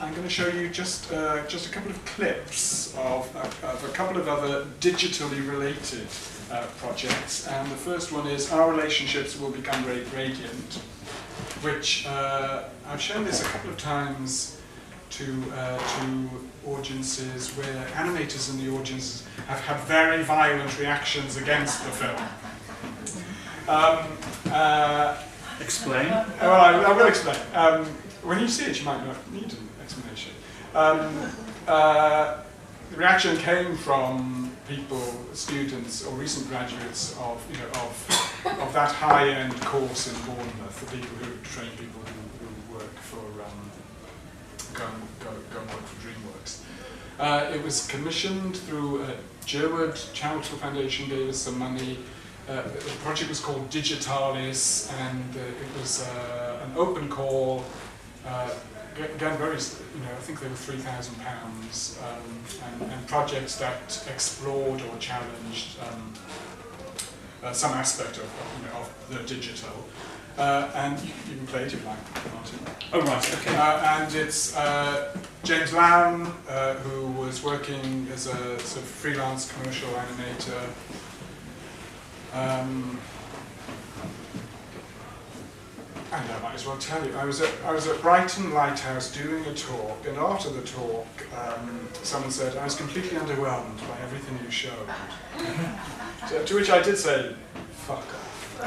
I'm going to show you just a couple of clips of a couple of other digitally related projects. And the first one is Our Relationships Will Become Radiant, which I've shown this a couple of times to audiences where animators in the audience have had very violent reactions against the film. Explain. Well, I will explain. When you see it, you might not need an explanation. The reaction came from people, students, or recent graduates of that high-end course in Bournemouth, the people who train people who work for go and work for DreamWorks. It was commissioned through Gerwood Charitable Foundation, gave us some money. The project was called Digitalis, and it was an open call. Again, very, I think they were £3,000, and projects that explored or challenged some aspect of the digital. And you can play it if you like, Martin. Oh, right, okay. And it's James Lown, who was working as a sort of freelance commercial animator. And I might as well tell you, I was at Brighton Lighthouse doing a talk, and after the talk, someone said, I was completely underwhelmed by everything you showed. So, to which I did say, fuck off.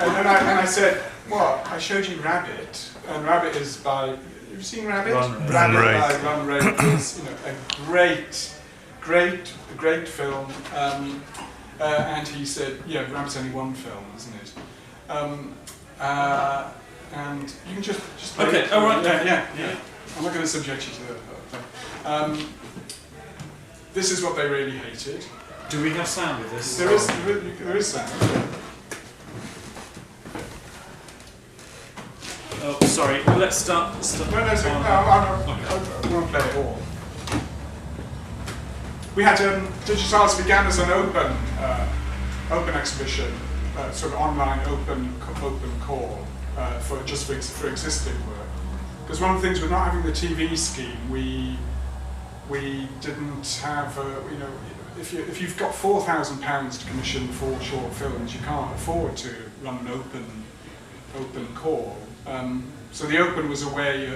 And then I said, what? I showed you Rabbit, and Rabbit is by, have you seen Rabbit? Rabbit by Ron Ray is a great film. And he said, yeah, Rabbit's only one film, isn't it? And you can just play okay. it. Oh, right. Yeah. I'm not going to subject you to the thing. This is what they really hated. Do we have sound with this? There is sound. Oh, sorry. Let's start. No, I won't play it all. We had Digitalis began as an open exhibition, sort of online open call for existing work. Because one of the things with not having the TV scheme, we didn't have if you've got £4,000 to commission 4 short films, you can't afford to run an open call. So the open was a way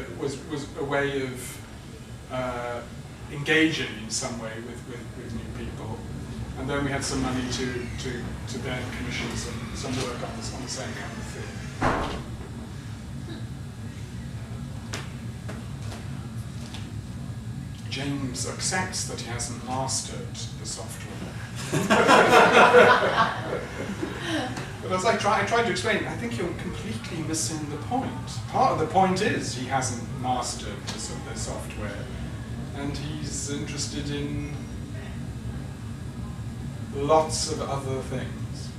of engaging in some way with new people, and then we had some money to then commission some work on the same kind of thing. James accepts that he hasn't mastered the software. But as I tried to explain, I think you're completely missing the point. Part of the point is he hasn't mastered the software, and he's interested in lots of other things.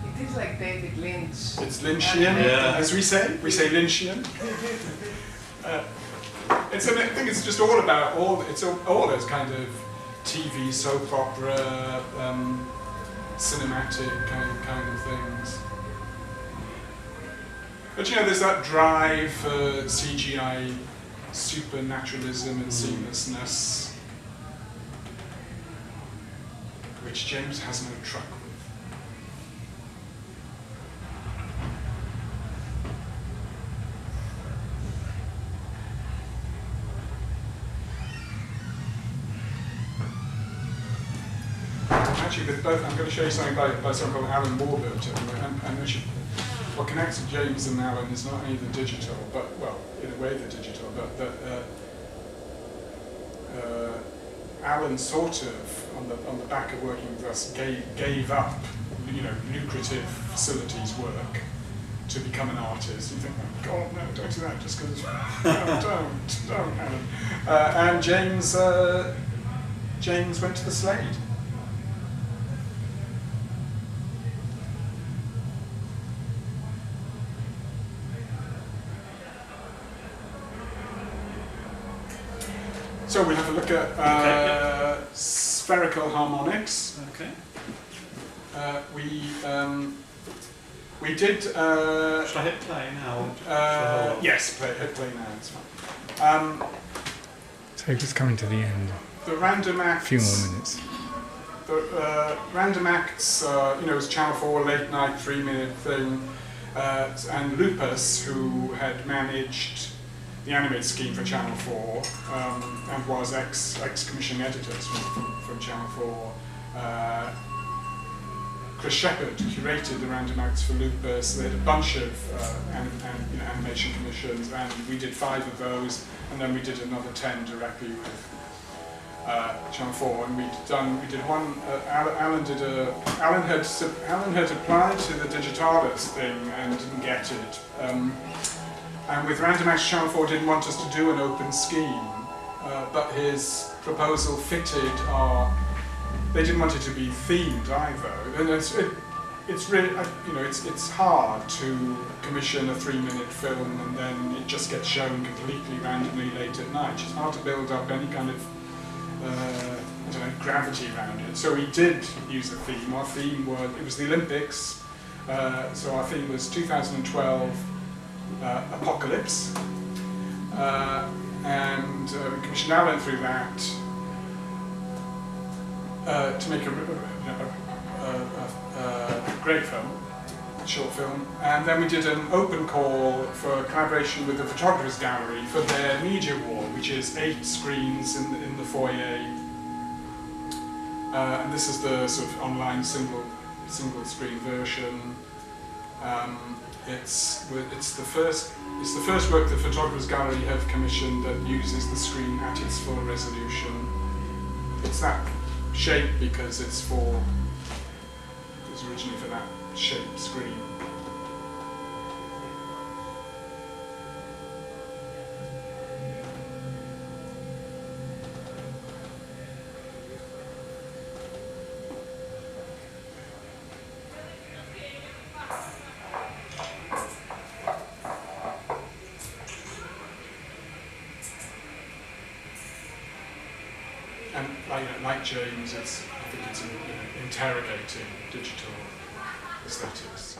It is like David Lynch. It's Lynchian, as we say. We say Lynchian. I think it's just all about all those kind of TV, soap opera, cinematic kind of things. But there's that drive for CGI supernaturalism and seamlessness, which James has no truck with. Actually, with both, I'm going to show you something by someone called Alan Warburton, and actually, what connects James and Alan is not only the digital, but, well, in a way the digital, but that Alan sort of, on the back of working with us, gave up, lucrative facilities work to become an artist. You think, oh God, no, don't do that, just because, no, don't, Alan. And James went to the Slade. So we'll have a look at spherical harmonics. Okay. We did. Should I hit play now? Or should I hold on? Yes, hit play now. It's fine. So it's coming to the end. The random acts. A few more minutes. The random acts, was Channel 4 late night 3-minute thing, and Lupus, who had managed the Animate scheme for Channel 4 and was ex-commissioning editors from Channel 4. Chris Shepherd curated the random acts for Lupus. They had a bunch of animation commissions, and we did 5 of those, and then we did another 10 directly with Channel 4, and we did one. Alan had applied to the Digitalis thing and didn't get it. And with Random Acts, Channel 4 didn't want us to do an open scheme, but his proposal fitted our. They didn't want it to be themed either, and it's really, it's hard to commission a 3-minute film and then it just gets shown completely randomly late at night. It's hard to build up any kind of gravity around it. So we did use a theme. Our theme was the Olympics. So our theme was 2012 Apocalypse, and we commissioned Alan through that to make a great film, short film. And then we did an open call for collaboration with the Photographers Gallery for their media wall, which is 8 screens in the foyer. And this is the sort of online single screen version. It's the first work the Photographers Gallery have commissioned that uses the screen at its full resolution. It's that shape because it was originally for that shape screen. And like James, I think it's interrogating digital aesthetics.